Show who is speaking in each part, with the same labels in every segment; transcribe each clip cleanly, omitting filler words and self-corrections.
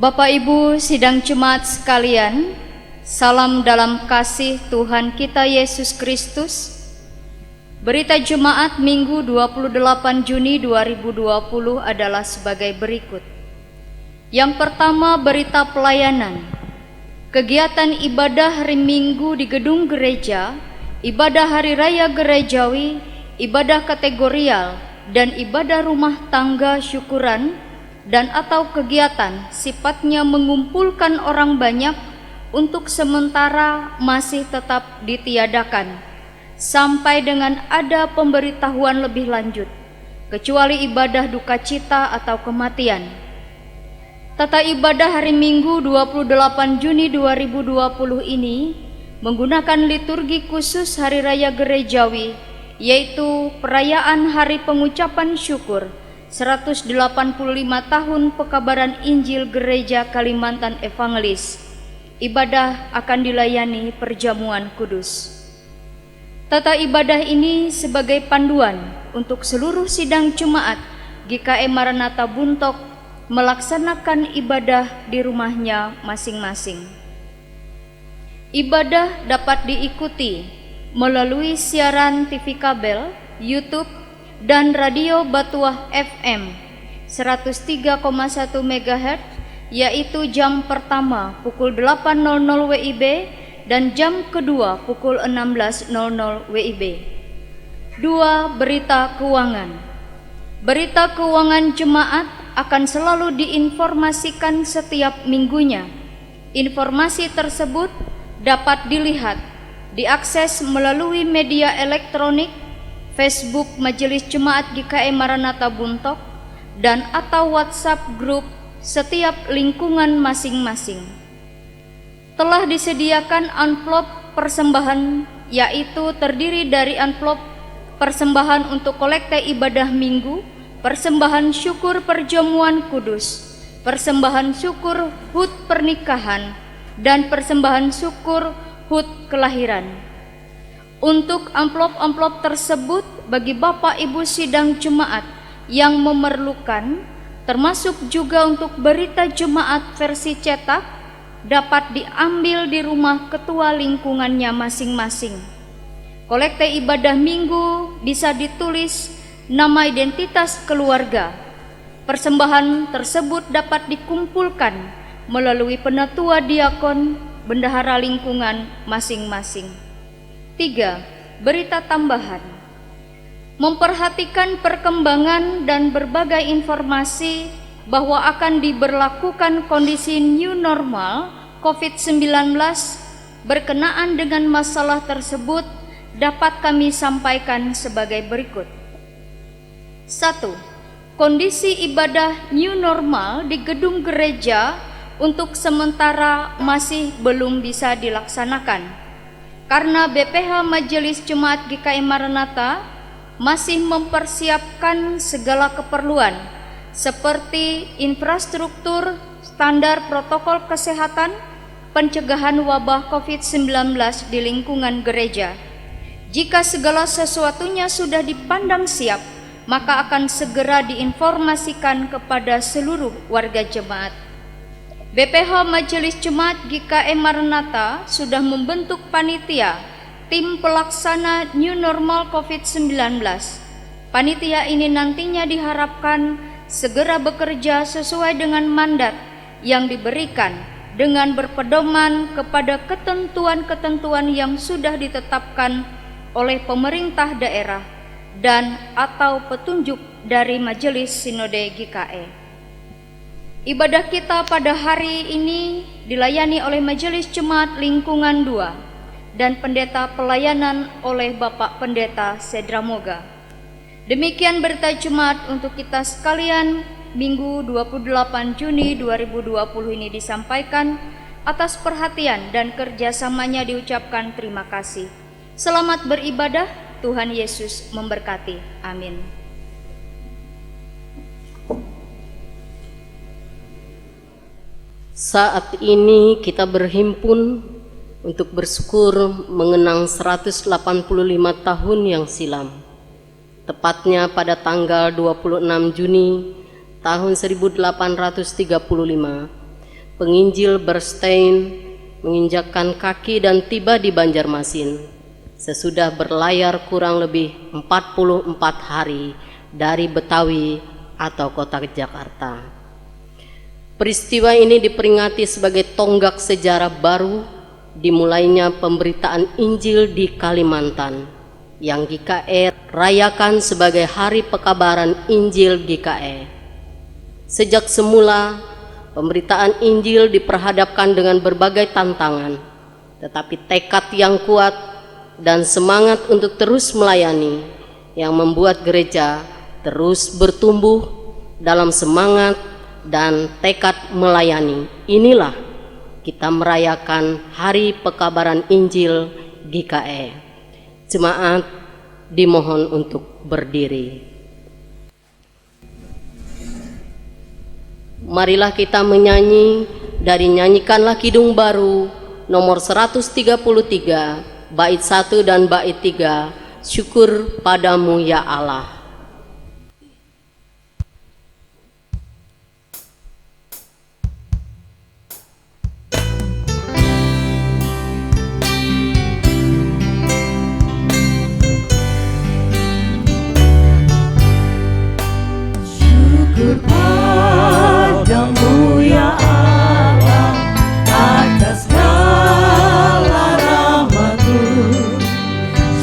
Speaker 1: Bapak Ibu sidang jemaat sekalian, salam dalam kasih Tuhan kita Yesus Kristus. Berita jemaat Minggu 28 Juni 2020 adalah sebagai berikut. Yang pertama, berita pelayanan. Kegiatan ibadah hari Minggu di gedung gereja, ibadah hari raya gerejawi, ibadah kategorial, dan ibadah rumah tangga syukuran dan atau kegiatan sifatnya mengumpulkan orang banyak untuk sementara masih tetap ditiadakan sampai dengan ada pemberitahuan lebih lanjut, kecuali ibadah duka cita atau kematian. Tata ibadah hari Minggu 28 Juni 2020 ini menggunakan liturgi khusus hari raya gerejawi, yaitu perayaan hari pengucapan syukur 185 tahun pekabaran Injil Gereja Kalimantan Evangelis. Ibadah akan dilayani perjamuan kudus. Tata ibadah ini sebagai panduan untuk seluruh sidang jemaat GKM Maranatha Buntok melaksanakan ibadah di rumahnya masing-masing. Ibadah dapat diikuti melalui siaran TV kabel, YouTube, dan radio Batuah FM 103,1 MHz, yaitu jam pertama pukul 8.00 WIB dan jam kedua pukul 16.00 WIB. 2. Berita keuangan. Berita keuangan jemaat akan selalu diinformasikan setiap minggunya. Informasi tersebut dapat dilihat, diakses melalui media elektronik, Facebook Majelis Jemaat GKM Maranatha Buntok, dan atau WhatsApp grup setiap lingkungan masing-masing. Telah disediakan amplop persembahan, yaitu terdiri dari amplop persembahan untuk kolekte ibadah minggu, persembahan syukur perjamuan kudus, persembahan syukur HUT pernikahan, dan persembahan syukur HUT kelahiran. Untuk amplop-amplop tersebut bagi Bapak Ibu sidang jemaat yang memerlukan, termasuk juga untuk berita jemaat versi cetak, dapat diambil di rumah ketua lingkungannya masing-masing. Kolekte ibadah minggu bisa ditulis nama identitas keluarga. Persembahan tersebut dapat dikumpulkan melalui penatua diakon bendahara lingkungan masing-masing. 3. Berita tambahan. Memperhatikan perkembangan dan berbagai informasi bahwa akan diberlakukan kondisi new normal COVID-19 berkenaan dengan masalah tersebut dapat kami sampaikan sebagai berikut. 1. Kondisi ibadah new normal di gedung gereja untuk sementara masih belum bisa dilaksanakan karena BPH Majelis Jemaat GKM Maranatha masih mempersiapkan segala keperluan seperti infrastruktur, standar protokol kesehatan, pencegahan wabah COVID-19 di lingkungan gereja. Jika segala sesuatunya sudah dipandang siap, maka akan segera diinformasikan kepada seluruh warga jemaat. BPH Majelis Jemaat GKM Maranatha sudah membentuk panitia tim pelaksana new normal COVID-19. Panitia ini nantinya diharapkan segera bekerja sesuai dengan mandat yang diberikan dengan berpedoman kepada ketentuan-ketentuan yang sudah ditetapkan oleh pemerintah daerah dan atau petunjuk dari Majelis Sinode GKE. Ibadah kita pada hari ini dilayani oleh Majelis Jemaat Lingkungan 2 dan pendeta pelayanan oleh Bapak Pendeta Sedra Moga. Demikian berita jemaat untuk kita sekalian Minggu 28 Juni 2020 ini disampaikan. Atas perhatian dan kerjasamanya diucapkan terima kasih. Selamat beribadah, Tuhan Yesus memberkati. Amin.
Speaker 2: Saat ini kita berhimpun untuk bersyukur mengenang 185 tahun yang silam, tepatnya pada tanggal 26 Juni tahun 1835 penginjil Bernstein menginjakkan kaki dan tiba di Banjarmasin sesudah berlayar kurang lebih 44 hari dari Betawi atau kota Jakarta. Peristiwa ini diperingati sebagai tonggak sejarah baru dimulainya pemberitaan Injil di Kalimantan yang GKE rayakan sebagai Hari Pekabaran Injil GKE. Sejak semula, pemberitaan Injil diperhadapkan dengan berbagai tantangan, tetapi tekad yang kuat dan semangat untuk terus melayani yang membuat gereja terus bertumbuh dalam semangat dan tekad melayani. Inilah kita merayakan Hari Pekabaran Injil GKE. Jemaat dimohon untuk berdiri. Marilah kita menyanyi dari Nyanyikanlah Kidung Baru nomor 133 bait 1 dan bait 3, Syukur Padamu ya Allah.
Speaker 3: Syukur padamu ya Allah atas segala rahmat-Mu.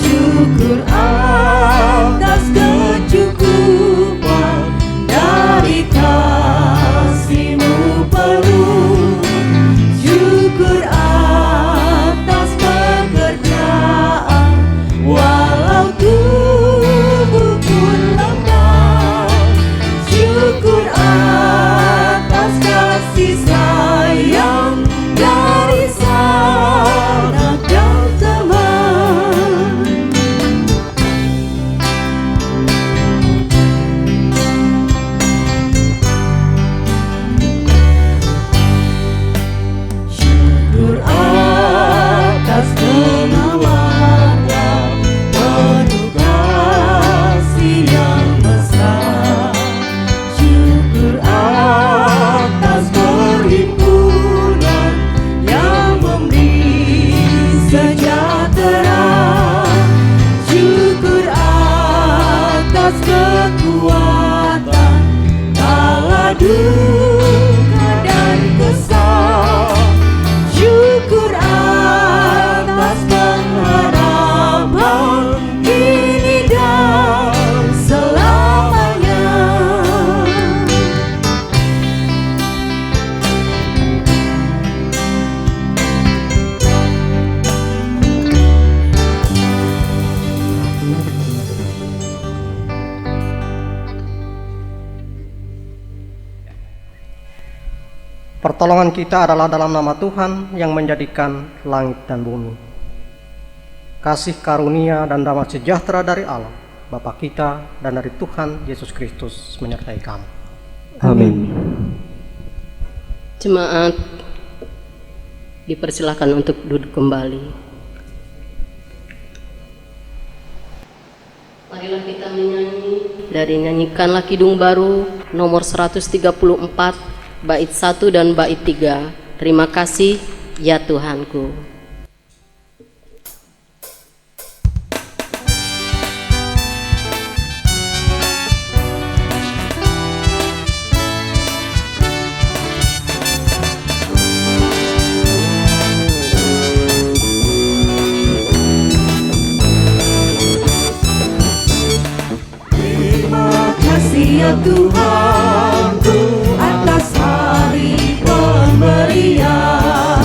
Speaker 3: Syukur atas kecukupan dari kasih-Mu penuh. Syukur atas pekerjaan walau tubuh pun lemah. Syukur atas kasih sayang dari sanak dan teman. Syukur atas keluarga penuh kasih yang besar. Syukur atas perhimpunan yang memberi sejahtera. Syukur atas kekuatan kala duka dan kesal. Syukur atas pengharapan kini dan selamanya.
Speaker 4: Pertolongan kita adalah dalam nama Tuhan yang menjadikan langit dan bumi. Kasih karunia dan damai sejahtera dari Allah, Bapa kita, dan dari Tuhan Yesus Kristus menyertai kamu.
Speaker 5: Amin.
Speaker 2: Jemaat dipersilakan untuk duduk kembali. Marilah kita menyanyi dari Nyanyikanlah Kidung Baru nomor 134 bait 1 dan bait 3, Terima Kasih Ya Tuhanku.
Speaker 3: Terima kasih ya Tuhanku atas hari pemberian,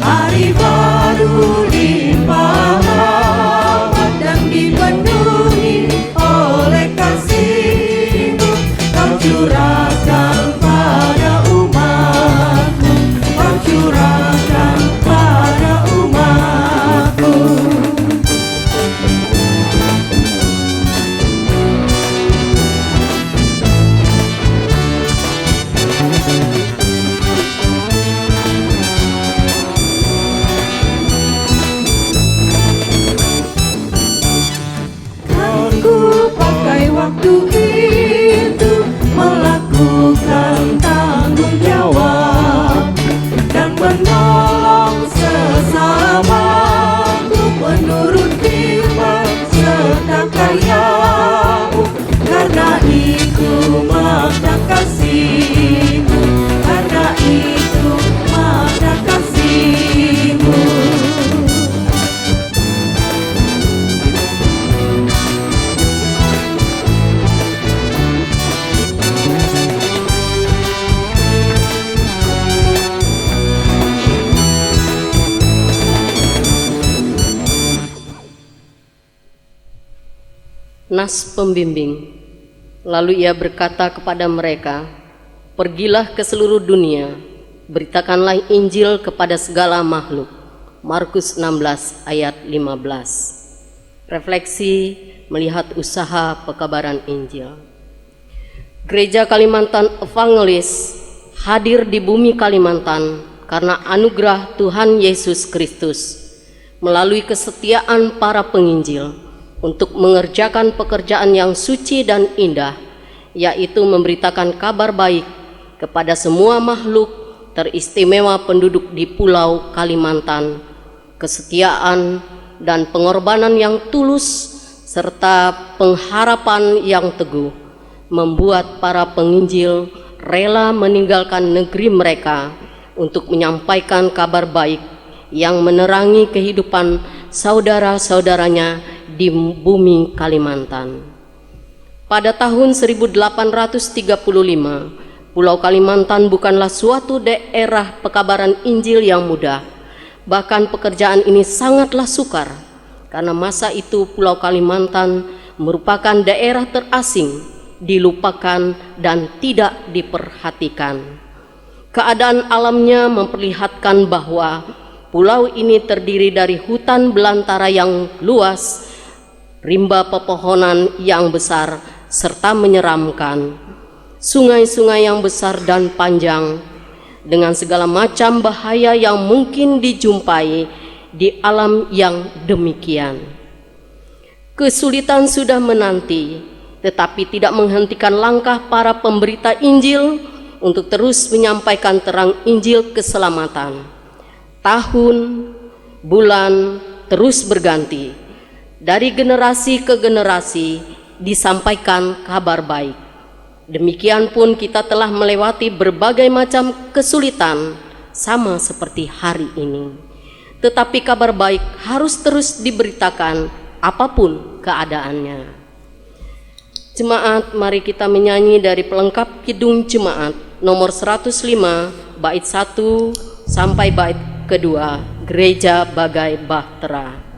Speaker 3: hari baru limpah rahmat dan dipenuhi oleh kasih-Mu. Kau curahkan pada umat-Mu, Kau curahkan pada umat-Mu.
Speaker 2: Nas pembimbing. Lalu ia berkata kepada mereka, "Pergilah ke seluruh dunia, beritakanlah Injil kepada segala makhluk." Markus 16 ayat 15. Refleksi melihat usaha pekabaran Injil. Gereja Kalimantan Evangelis hadir di bumi Kalimantan karena anugerah Tuhan Yesus Kristus melalui kesetiaan para penginjil untuk mengerjakan pekerjaan yang suci dan indah, yaitu memberitakan kabar baik kepada semua makhluk, teristimewa penduduk di Pulau Kalimantan. Kesetiaan dan pengorbanan yang tulus serta pengharapan yang teguh membuat para penginjil rela meninggalkan negeri mereka untuk menyampaikan kabar baik yang menerangi kehidupan saudara-saudaranya di bumi Kalimantan. Pada tahun 1835, Pulau Kalimantan bukanlah suatu daerah pekabaran Injil yang mudah. Bahkan pekerjaan ini sangatlah sukar, karena masa itu Pulau Kalimantan merupakan daerah terasing, dilupakan dan tidak diperhatikan. Keadaan alamnya memperlihatkan bahwa pulau ini terdiri dari hutan belantara yang luas, rimba pepohonan yang besar serta menyeramkan, sungai-sungai yang besar dan panjang, dengan segala macam bahaya yang mungkin dijumpai di alam yang demikian. Kesulitan sudah menanti, tetapi tidak menghentikan langkah para pemberita Injil untuk terus menyampaikan terang Injil keselamatan. Tahun, bulan terus berganti. Dari generasi ke generasi disampaikan kabar baik. Demikian pun kita telah melewati berbagai macam kesulitan, sama seperti hari ini. Tetapi kabar baik harus terus diberitakan apapun keadaannya. Jemaat, mari kita menyanyi dari pelengkap Kidung Jemaat nomor 105 bait 1 sampai bait kedua, Gereja Bagai Bahtera.
Speaker 3: Bagai bahtera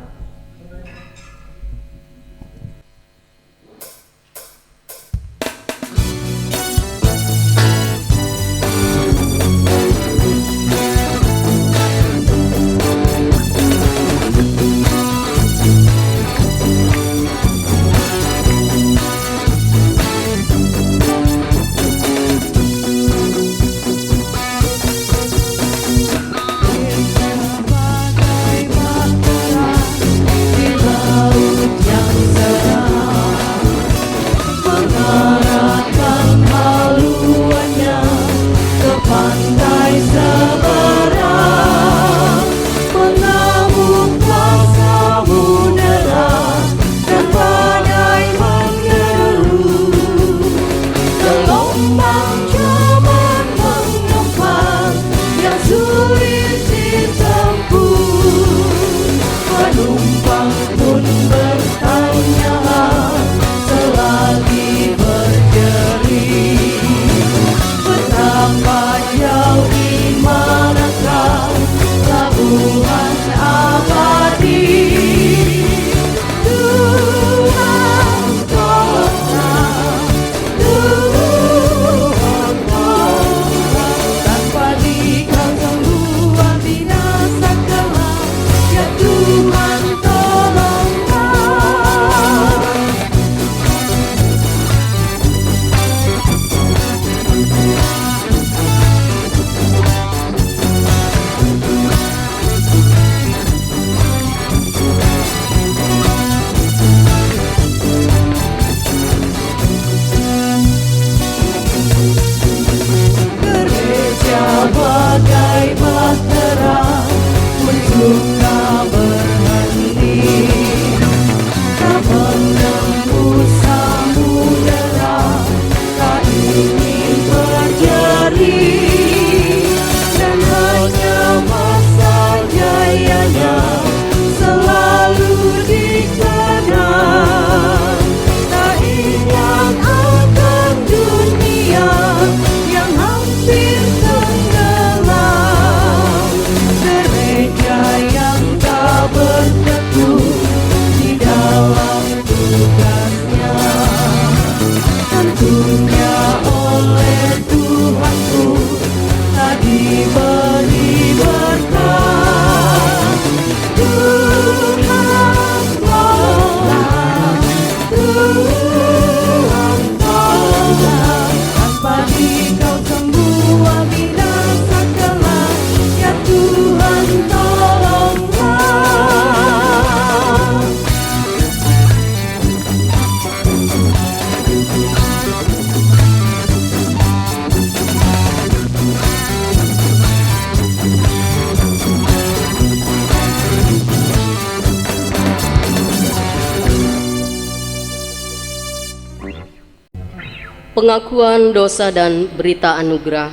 Speaker 2: Pengakuan dosa dan berita anugerah.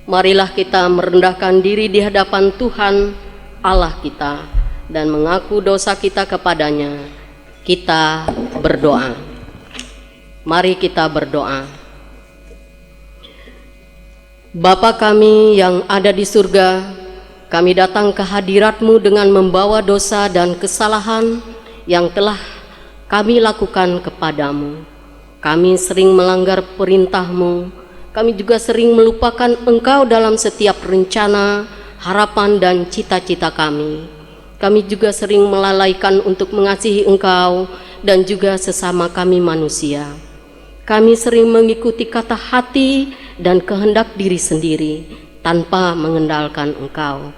Speaker 2: Marilah kita merendahkan diri di hadapan Tuhan Allah kita dan mengaku dosa kita kepadanya. Kita berdoa. Mari kita berdoa. Bapa kami yang ada di surga, kami datang ke hadirat-Mu dengan membawa dosa dan kesalahan yang telah kami lakukan kepadamu. Kami sering melanggar perintah-Mu, kami juga sering melupakan Engkau dalam setiap rencana, harapan dan cita-cita kami. Kami juga sering melalaikan untuk mengasihi Engkau dan juga sesama kami manusia. Kami sering mengikuti kata hati dan kehendak diri sendiri tanpa mengendalikan Engkau.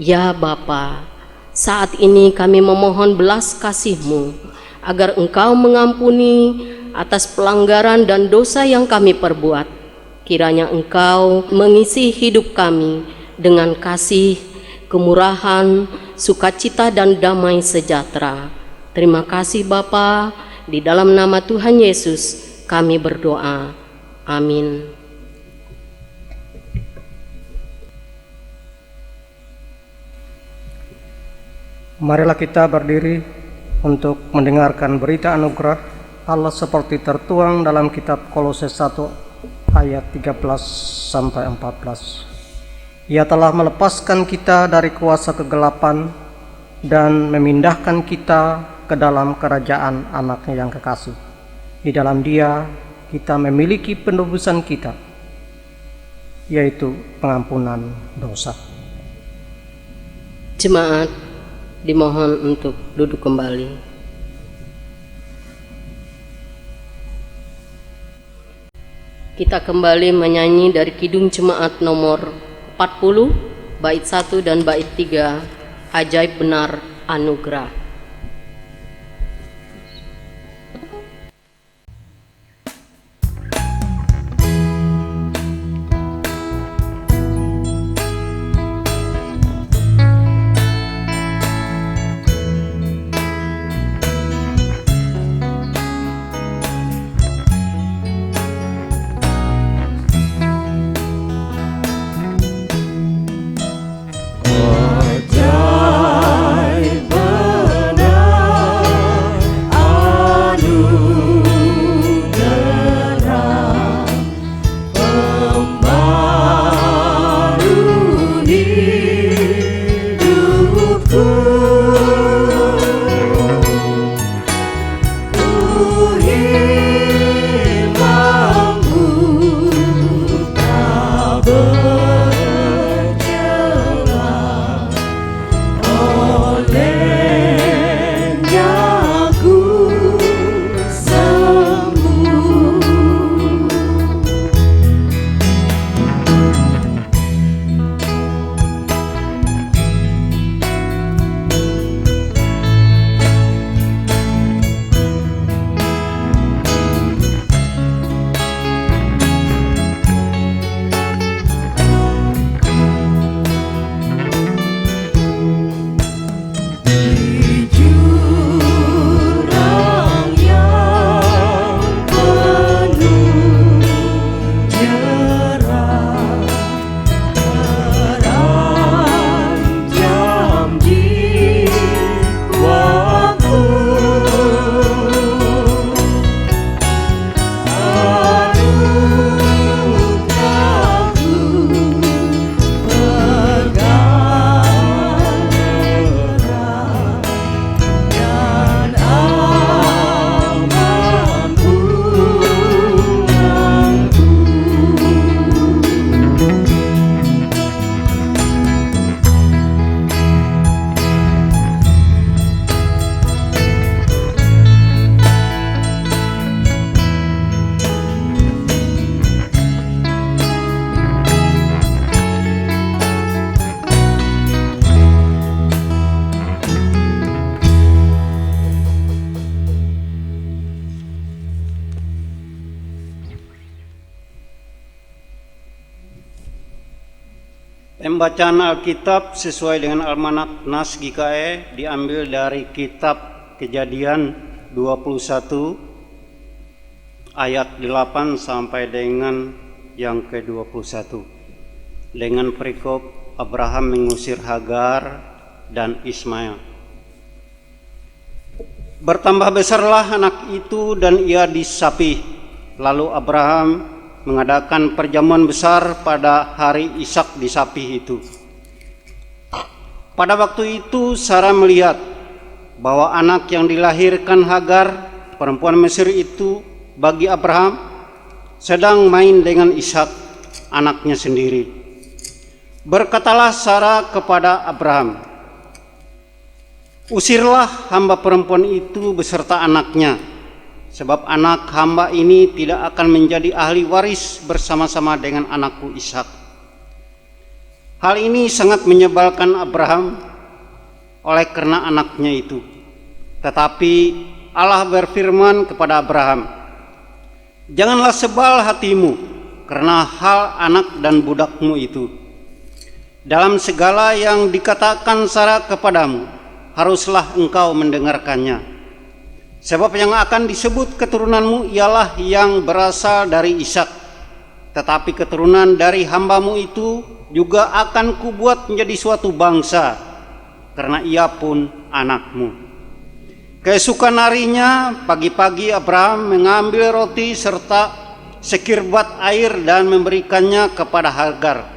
Speaker 2: Ya Bapa, saat ini kami memohon belas kasih-Mu agar Engkau mengampuni atas pelanggaran dan dosa yang kami perbuat. Kiranya Engkau mengisi hidup kami dengan kasih, kemurahan, sukacita dan damai sejahtera. Terima kasih Bapa, di dalam nama Tuhan Yesus kami berdoa. Amin.
Speaker 4: Marilah kita berdiri untuk mendengarkan berita anugerah Allah seperti tertuang dalam kitab Kolose 1 ayat 13 sampai 14. Ia telah melepaskan kita dari kuasa kegelapan dan memindahkan kita ke dalam kerajaan Anaknya yang kekasih. Di dalam Dia kita memiliki penebusan kita, yaitu pengampunan dosa.
Speaker 2: Jemaat dimohon untuk duduk kembali. Kita kembali menyanyi dari Kidung Jemaat nomor 40, bait 1 dan bait 3, Ajaib Benar Anugerah.
Speaker 5: Pembacaan Alkitab sesuai dengan Almanak Nas GKE diambil dari kitab Kejadian 21 ayat 8 sampai dengan yang ke-21 dengan perikop Abraham mengusir Hagar dan Ismail. Bertambah besarlah anak itu dan ia disapih. Lalu Abraham mengadakan perjamuan besar pada hari Ishak disapih itu. Pada waktu itu Sarah melihat bahwa anak yang dilahirkan Hagar, perempuan Mesir itu, bagi Abraham sedang main dengan Ishak, anaknya sendiri. Berkatalah Sarah kepada Abraham, "Usirlah hamba perempuan itu beserta anaknya, sebab anak hamba ini tidak akan menjadi ahli waris bersama-sama dengan anakku Ishak." Hal ini sangat menyebalkan Abraham oleh karena anaknya itu. Tetapi Allah berfirman kepada Abraham, "Janganlah sebal hatimu karena hal anak dan budakmu itu. Dalam segala yang dikatakan Sarah kepadamu, haruslah engkau mendengarkannya. Sebab yang akan disebut keturunanmu ialah yang berasal dari Ishak. Tetapi keturunan dari hambamu itu juga akan kubuat menjadi suatu bangsa, karena ia pun anakmu." Keesokan harinya, pagi-pagi Abraham mengambil roti serta sekirbat air dan memberikannya kepada Hagar.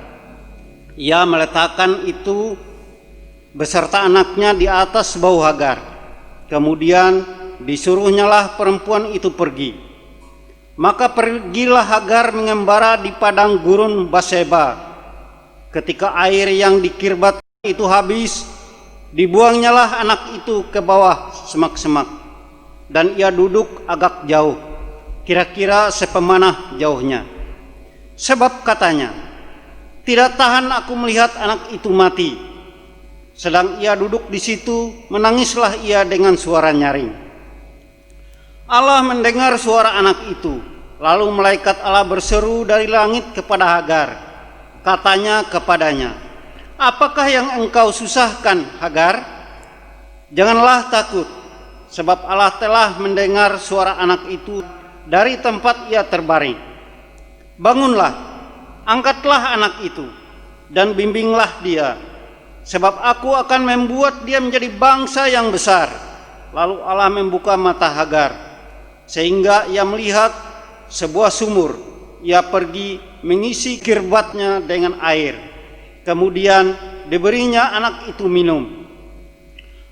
Speaker 5: Ia meletakkan itu beserta anaknya di atas bahu Hagar. Kemudian disuruhnyalah perempuan itu pergi. Maka pergilah Hagar mengembara di padang gurun Baseba. Ketika air yang dikirbat itu habis, dibuangnyalah anak itu ke bawah semak-semak, dan ia duduk agak jauh, kira-kira sepemanah jauhnya. Sebab katanya, "Tidak tahan aku melihat anak itu mati." Sedang ia duduk di situ, menangislah ia dengan suara nyaring. Allah mendengar suara anak itu, lalu malaikat Allah berseru dari langit kepada Hagar. Katanya kepadanya, "Apakah yang engkau susahkan, Hagar? Janganlah takut, sebab Allah telah mendengar suara anak itu dari tempat ia terbaring. Bangunlah, angkatlah anak itu, dan bimbinglah dia, sebab aku akan membuat dia menjadi bangsa yang besar." Lalu Allah membuka mata Hagar, sehingga ia melihat sebuah sumur. Ia pergi mengisi kirbatnya dengan air. Kemudian diberinya anak itu minum.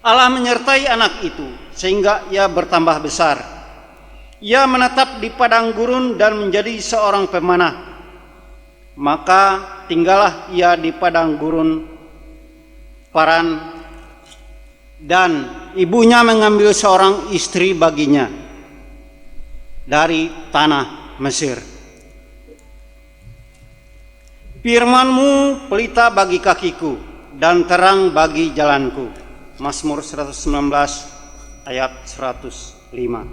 Speaker 5: Allah menyertai anak itu sehingga ia bertambah besar. Ia menetap di padang gurun dan menjadi seorang pemanah. Maka tinggallah ia di padang gurun Paran, dan ibunya mengambil seorang istri baginya dari tanah Mesir. Firman-Mu pelita bagi kakiku dan terang bagi jalanku. Mazmur 119 ayat 105.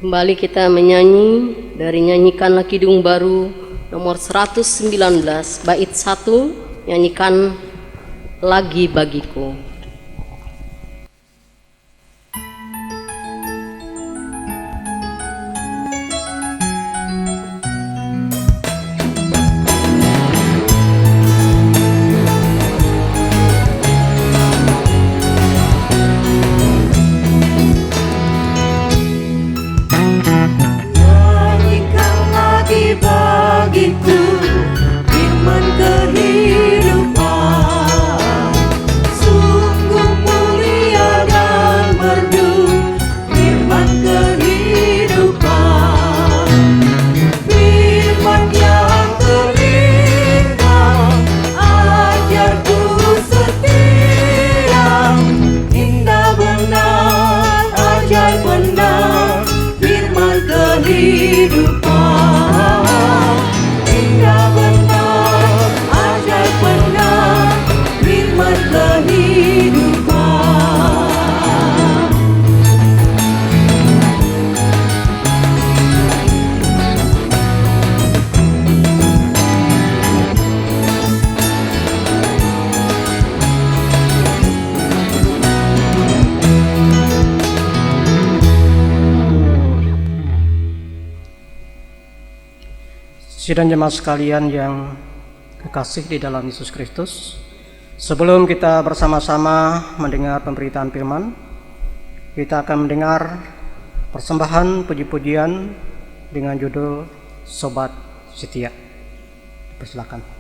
Speaker 2: Kembali kita menyanyi dari Nyanyikanlah Kidung Baru nomor 119 bait 1, nyanyikan Lagi Bagiku.
Speaker 3: Firman kehidupan,
Speaker 4: Sidang jemaat sekalian yang kekasih di dalam Yesus Kristus, sebelum kita bersama-sama mendengar pemberitaan firman, kita akan mendengar persembahan puji-pujian dengan judul Sobat Setia. Persilakan.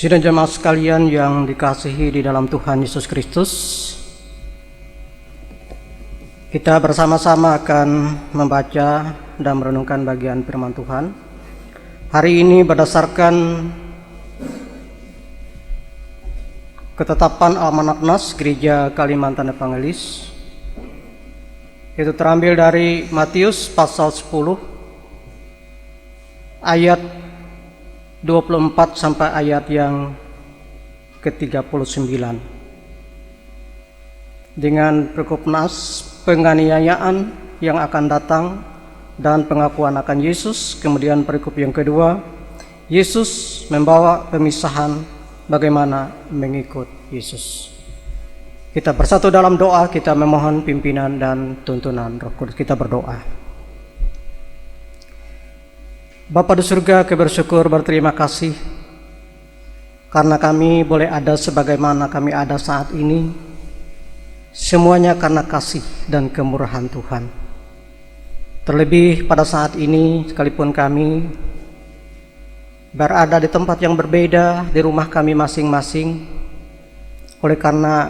Speaker 4: Sidang jemaat sekalian yang dikasihi di dalam Tuhan Yesus Kristus, kita bersama-sama akan membaca dan merenungkan bagian firman Tuhan. Hari ini berdasarkan ketetapan Almanak Nas Gereja Kalimantan Evangelis, itu terambil dari Matius pasal 10 ayat 24 sampai ayat yang ke-39 dengan perikop nas penganiayaan yang akan datang dan pengakuan akan Yesus. Kemudian perikop yang kedua, Yesus membawa pemisahan bagaimana mengikut Yesus. Kita bersatu dalam doa, kita memohon pimpinan dan tuntunan Roh Kudus. Kita berdoa. Bapa di surga, kami bersyukur, berterima kasih karena kami boleh ada sebagaimana kami ada saat ini. Semuanya karena kasih dan kemurahan Tuhan. Terlebih pada saat ini, sekalipun kami berada di tempat yang berbeda, di rumah kami masing-masing, oleh karena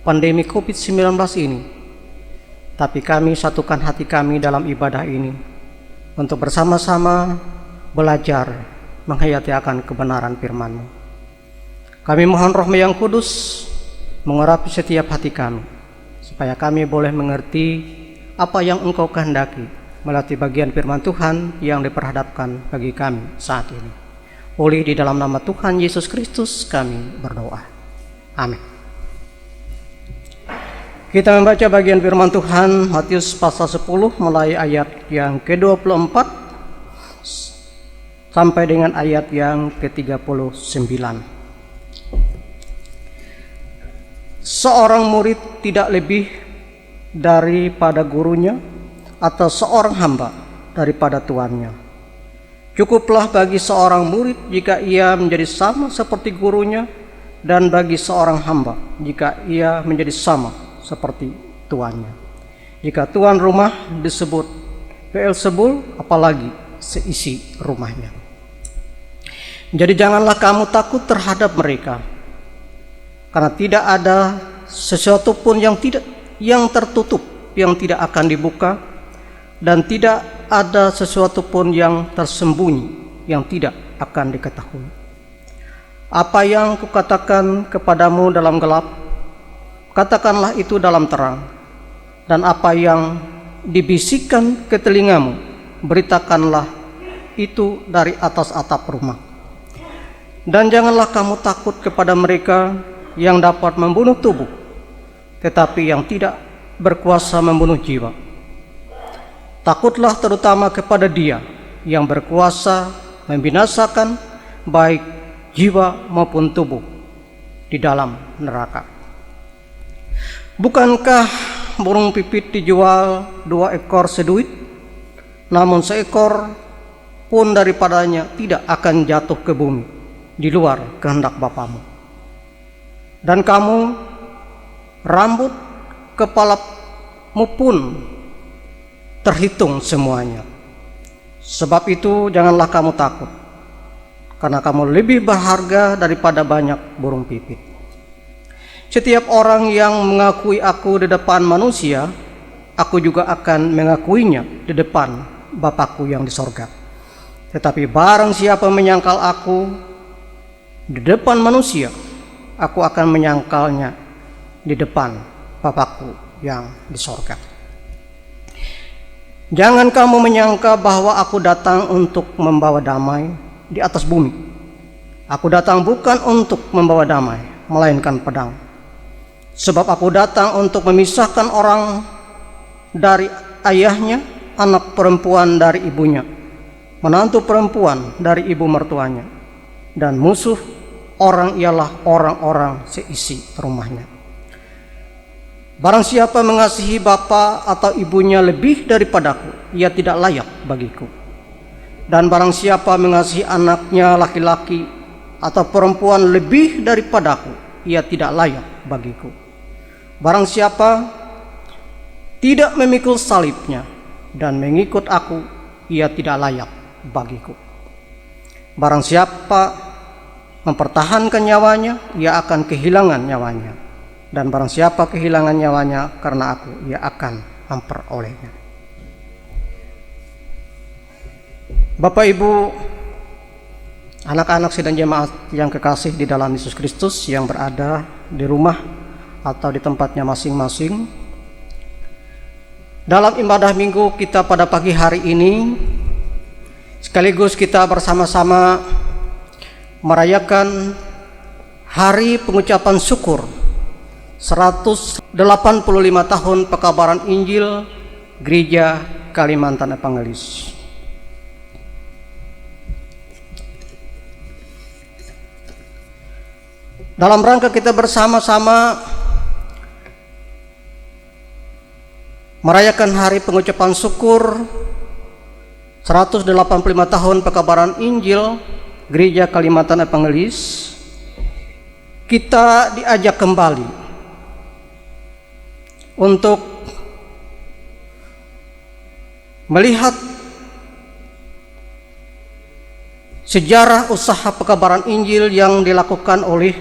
Speaker 4: pandemi COVID-19 ini, tapi kami satukan hati kami dalam ibadah ini untuk bersama-sama belajar menghayati akan kebenaran firman-Mu. Kami mohon Roh-Mu yang kudus mengurapi setiap hati kami, supaya kami boleh mengerti apa yang Engkau kehendaki melalui bagian firman Tuhan yang diperhadapkan bagi kami saat ini. Oleh di dalam nama Tuhan Yesus Kristus kami berdoa. Amin. Kita membaca bagian firman Tuhan Matius pasal 10 mulai ayat yang ke-24 sampai dengan ayat yang ke-39. Seorang murid tidak lebih daripada gurunya, atau seorang hamba daripada tuannya. Cukuplah bagi seorang murid jika ia menjadi sama seperti gurunya, dan bagi seorang hamba jika ia menjadi sama seperti tuannya. Jika tuan rumah disebut Beelzebul, apalagi seisi rumahnya. Jadi janganlah kamu takut terhadap mereka, karena tidak ada sesuatu pun yang tertutup yang tidak akan dibuka, dan tidak ada sesuatu pun yang tersembunyi yang tidak akan diketahui. Apa yang kukatakan kepadamu dalam gelap, katakanlah itu dalam terang, dan apa yang dibisikkan ke telingamu, beritakanlah itu dari atas atap rumah. Dan janganlah kamu takut kepada mereka yang dapat membunuh tubuh, tetapi yang tidak berkuasa membunuh jiwa. Takutlah terutama kepada Dia yang berkuasa membinasakan baik jiwa maupun tubuh di dalam neraka. Bukankah burung pipit dijual 2 ekor seduit, namun seekor pun daripadanya tidak akan jatuh ke bumi di luar kehendak Bapamu? Dan kamu, rambut kepalamu pun terhitung semuanya. Sebab itu janganlah kamu takut, karena kamu lebih berharga daripada banyak burung pipit. Setiap orang yang mengakui aku di depan manusia, aku juga akan mengakuinya di depan Bapakku yang di sorga. Tetapi barang siapa menyangkal aku di depan manusia, aku akan menyangkalnya di depan Bapakku yang di sorga. Jangan kamu menyangka bahwa aku datang untuk membawa damai di atas bumi. Aku datang bukan untuk membawa damai, melainkan pedang. Sebab aku datang untuk memisahkan orang dari ayahnya, anak perempuan dari ibunya, menantu perempuan dari ibu mertuanya, dan musuh orang ialah orang-orang seisi rumahnya. Barang siapa mengasihi bapa atau ibunya lebih daripadaku, ia tidak layak bagiku. Dan barang siapa mengasihi anaknya laki-laki atau perempuan lebih daripadaku, ia tidak layak bagiku. Barang siapa tidak memikul salibnya dan mengikut aku, ia tidak layak bagiku. Barang siapa mempertahankan nyawanya, ia akan kehilangan nyawanya. Dan barang siapa kehilangan nyawanya karena aku, ia akan memperolehnya. Bapak, Ibu, anak-anak sidang jemaat yang kekasih di dalam Yesus Kristus yang berada di rumah atau di tempatnya masing-masing, dalam ibadah minggu kita pada pagi hari ini, sekaligus kita bersama-sama merayakan hari pengucapan syukur 185 tahun pekabaran Injil Gereja Kalimantan Evangelis. Dalam rangka kita bersama-sama merayakan hari pengucapan syukur 185 tahun pekabaran Injil Gereja Kalimantan Evangelis, kita diajak kembali untuk melihat sejarah usaha pekabaran Injil yang dilakukan oleh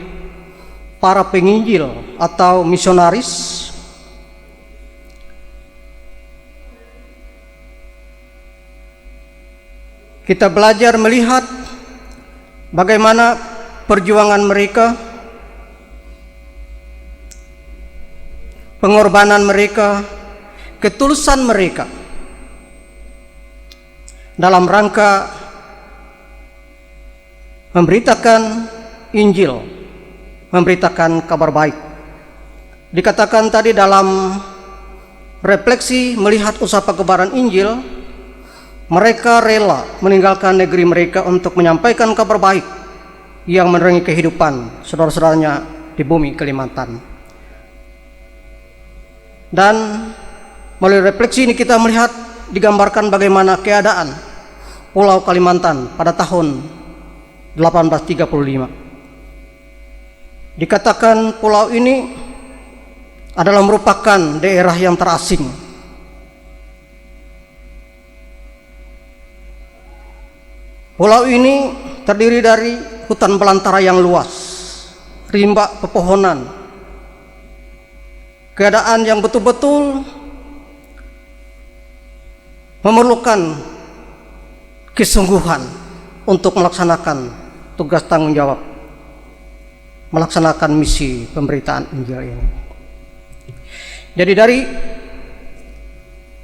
Speaker 4: para penginjil atau misionaris. Kita belajar melihat bagaimana perjuangan mereka, pengorbanan mereka, ketulusan mereka dalam rangka memberitakan Injil, memberitakan kabar baik. Dikatakan tadi dalam refleksi melihat usaha pekabaran Injil, mereka rela meninggalkan negeri mereka untuk menyampaikan kabar baik yang menerangi kehidupan saudara-saudaranya di bumi Kalimantan. Dan melalui refleksi ini kita melihat digambarkan bagaimana keadaan Pulau Kalimantan pada tahun 1835. Dikatakan pulau ini adalah merupakan daerah yang terasing. Pulau ini terdiri dari hutan belantara yang luas, rimba pepohonan, keadaan yang betul-betul memerlukan kesungguhan untuk melaksanakan tugas tanggung jawab, melaksanakan misi pemberitaan Injil ini. Jadi dari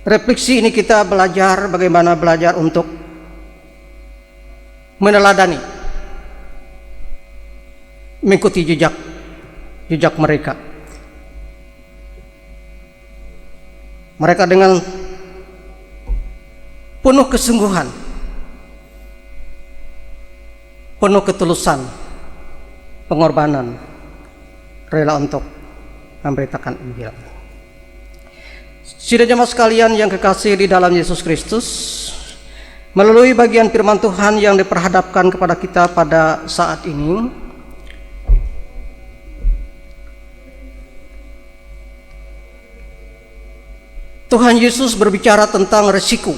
Speaker 4: refleksi ini kita belajar bagaimana belajar untuk meneladani, mengikuti jejak mereka. Mereka dengan penuh kesungguhan, penuh ketulusan, pengorbanan, rela untuk memberitakan Injil. Sidang jemaat sekalian yang kekasih di dalam Yesus Kristus, melalui bagian firman Tuhan yang diperhadapkan kepada kita pada saat ini, Tuhan Yesus berbicara tentang resiko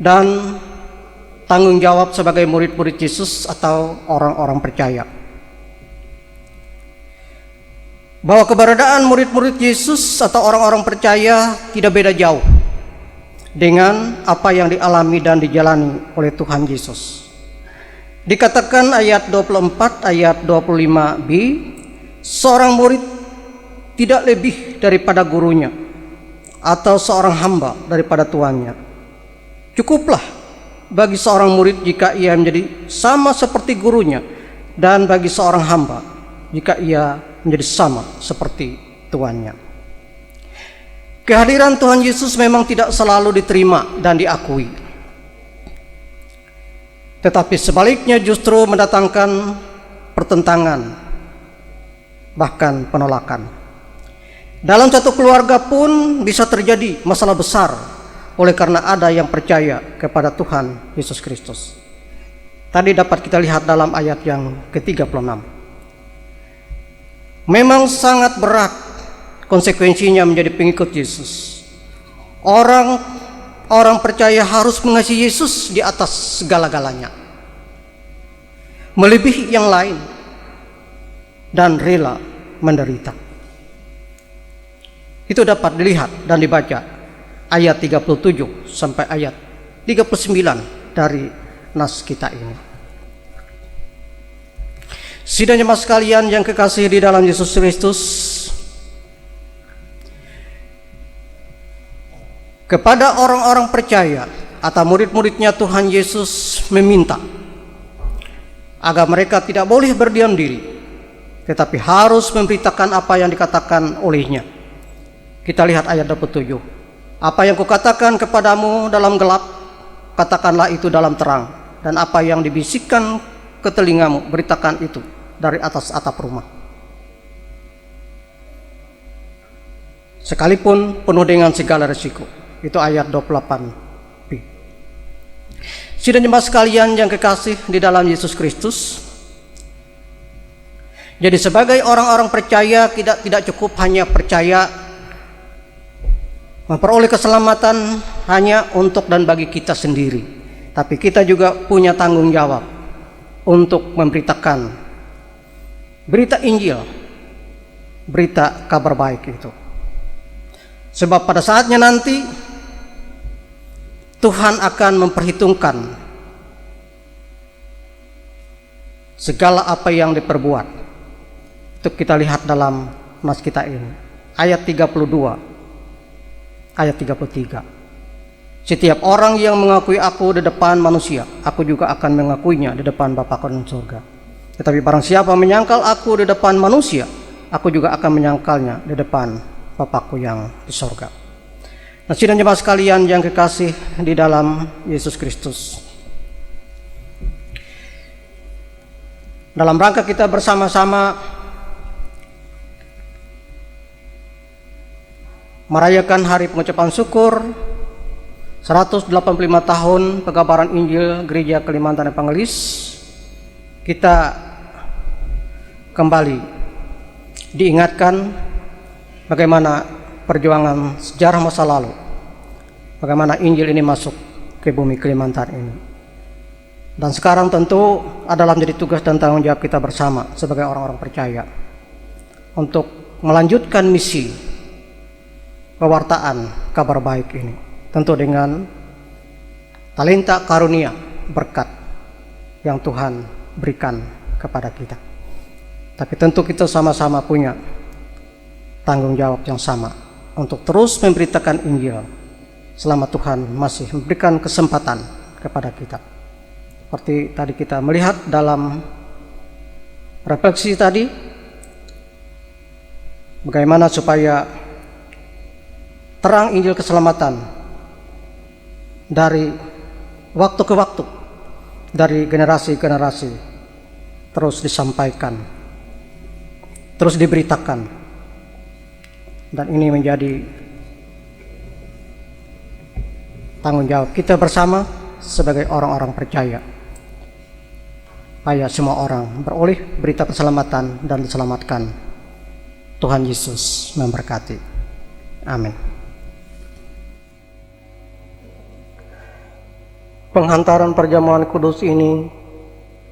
Speaker 4: dan tanggung jawab sebagai murid-murid Yesus atau orang-orang percaya. Bahwa keberadaan murid-murid Yesus atau orang-orang percaya tidak beda jauh dengan apa yang dialami dan dijalani oleh Tuhan Yesus. Dikatakan ayat 24, ayat 25b, seorang murid tidak lebih daripada gurunya, atau seorang hamba daripada tuannya. Cukuplah bagi seorang murid jika ia menjadi sama seperti gurunya, dan bagi seorang hamba jika ia menjadi sama seperti tuannya. Kehadiran Tuhan Yesus memang tidak selalu diterima dan diakui, tetapi sebaliknya justru mendatangkan pertentangan, bahkan penolakan. Dalam satu keluarga pun bisa terjadi masalah besar oleh karena ada yang percaya kepada Tuhan Yesus Kristus. Tadi dapat kita lihat dalam ayat yang ke-36. Memang sangat berat konsekuensinya menjadi pengikut Yesus. Orang percaya harus mengasihi Yesus di atas segala-galanya, melebihi yang lain, dan rela menderita. Itu dapat dilihat dan dibaca ayat 37 sampai ayat 39 dari nas kita ini. Sidang jemaat sekalian yang kekasih di dalam Yesus Kristus, kepada orang-orang percaya atau murid-muridnya Tuhan Yesus meminta agar mereka tidak boleh berdiam diri, tetapi harus memberitakan apa yang dikatakan olehnya. Kita lihat ayat 27. Apa yang kukatakan kepadamu dalam gelap, katakanlah itu dalam terang, dan apa yang dibisikkan ke telingamu, beritakan itu dari atas atap rumah. Sekalipun penuh dengan segala risiko. Itu ayat 28b. Sidang jemaat sekalian yang kekasih di dalam Yesus Kristus, jadi sebagai orang-orang percaya, kita tidak cukup hanya percaya memperoleh keselamatan hanya untuk dan bagi kita sendiri, tapi kita juga punya tanggung jawab untuk memberitakan berita Injil, berita kabar baik itu. Sebab pada saatnya nanti Tuhan akan memperhitungkan segala apa yang diperbuat. Itu kita lihat dalam nas kita ini, ayat 32, ayat 33. Setiap orang yang mengakui aku di depan manusia, aku juga akan mengakuinya di depan Bapa-Ku di surga. Tetapi barang siapa menyangkal aku di depan manusia, aku juga akan menyangkalnya di depan Bapa-Ku yang di surga. Nah, sidang jemaat sekalian yang kekasih di dalam Yesus Kristus, dalam rangka kita bersama-sama merayakan hari pengucapan syukur 185 tahun pekabaran Injil Gereja Kalimantan Evangelis, kita kembali diingatkan bagaimana perjuangan sejarah masa lalu, bagaimana Injil ini masuk ke bumi Kalimantan ini. Dan sekarang tentu adalah menjadi tugas dan tanggung jawab kita bersama sebagai orang-orang percaya untuk melanjutkan misi pewartaan kabar baik ini, tentu dengan talenta, karunia, berkat yang Tuhan berikan kepada kita. Tapi tentu kita sama-sama punya tanggung jawab yang sama untuk terus memberitakan Injil selama Tuhan masih memberikan kesempatan kepada kita. Seperti tadi kita melihat dalam refleksi tadi, bagaimana supaya terang Injil keselamatan dari waktu ke waktu, dari generasi ke generasi terus disampaikan, terus diberitakan. Dan ini menjadi tanggung jawab kita bersama sebagai orang-orang percaya, supaya semua orang beroleh berita keselamatan dan diselamatkan. Tuhan Yesus memberkati. Amin. Penghantaran perjamuan kudus ini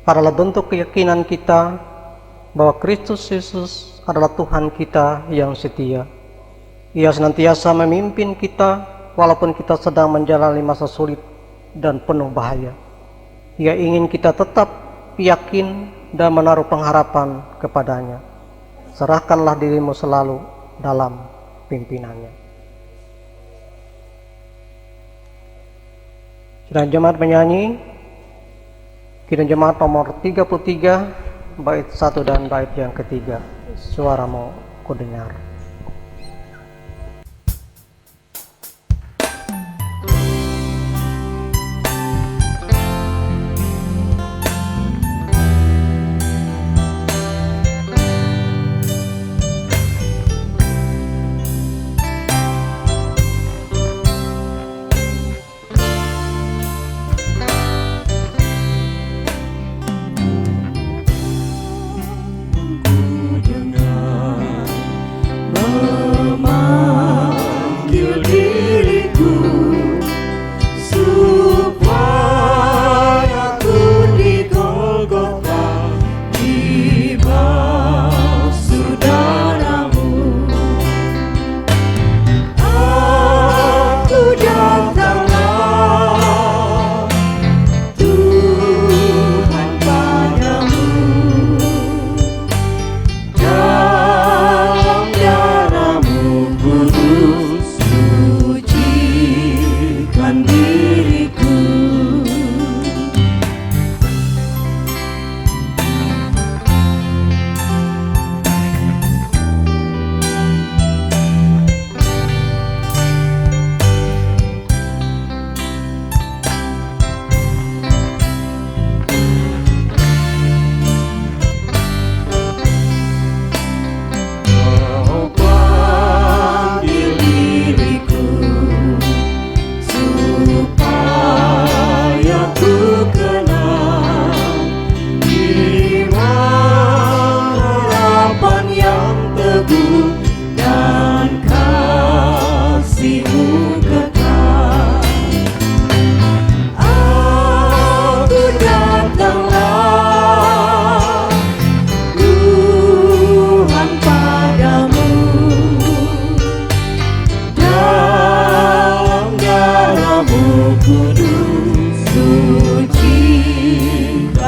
Speaker 4: adalah bentuk keyakinan kita bahwa Kristus Yesus adalah Tuhan kita yang setia. Ia senantiasa memimpin kita walaupun kita sedang menjalani masa sulit dan penuh bahaya. Ia ingin kita tetap yakin dan menaruh pengharapan kepadanya. Serahkanlah dirimu selalu dalam pimpinannya. Sidang jemaat menyanyi Sidang jemaat nomor 33 bait 1 dan bait yang ketiga. Suaramu ku dengar.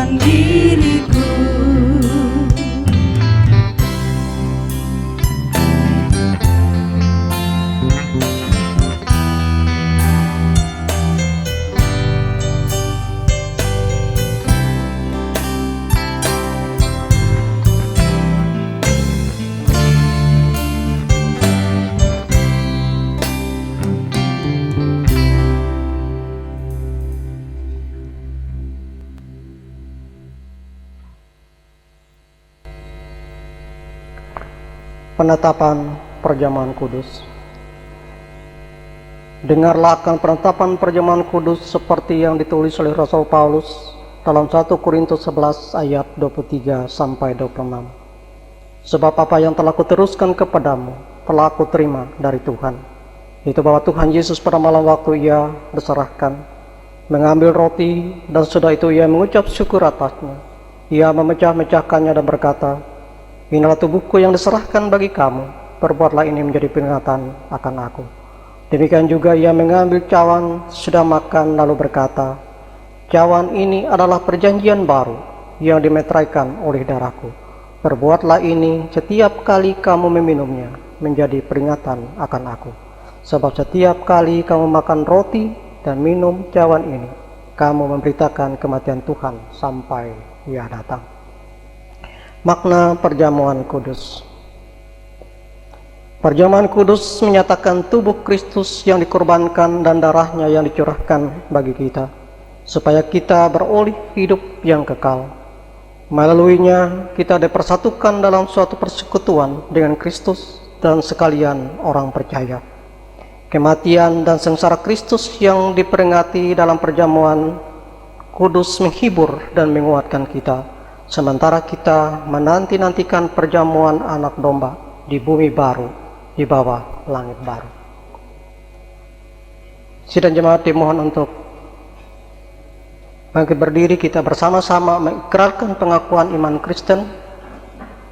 Speaker 3: dalam diriku.
Speaker 4: Penetapan perjamuan kudus. Dengarlah akan penetapan perjamuan kudus seperti yang ditulis oleh Rasul Paulus dalam 1 Korintus 11 ayat 23 sampai 26. Sebab apa yang telah kuteruskan kepadamu telah aku terima dari Tuhan, yaitu bahwa Tuhan Yesus pada malam waktu ia diserahkan mengambil roti, dan sudah itu ia mengucap syukur atasnya. Ia memecah-mecahkannya dan berkata, "Inilah tubuhku yang diserahkan bagi kamu, perbuatlah ini menjadi peringatan akan aku." Demikian juga ia mengambil cawan sudah makan lalu berkata, "Cawan ini adalah perjanjian baru yang dimeteraikan oleh darahku. Perbuatlah ini setiap kali kamu meminumnya menjadi peringatan akan aku. Sebab setiap kali kamu makan roti dan minum cawan ini, kamu memberitakan kematian Tuhan sampai ia datang." Makna perjamuan kudus. Perjamuan kudus menyatakan tubuh Kristus yang dikorbankan dan darahnya yang dicurahkan bagi kita, supaya kita beroleh hidup yang kekal. Melaluinya kita dipersatukan dalam suatu persekutuan dengan Kristus dan sekalian orang percaya. Kematian dan sengsara Kristus yang diperingati dalam perjamuan kudus menghibur dan menguatkan kita, sementara kita menanti-nantikan perjamuan anak domba di bumi baru, di bawah langit baru. Sidang jemaat dimohon untuk bangkit berdiri, kita bersama-sama mengikrarkan pengakuan iman Kristen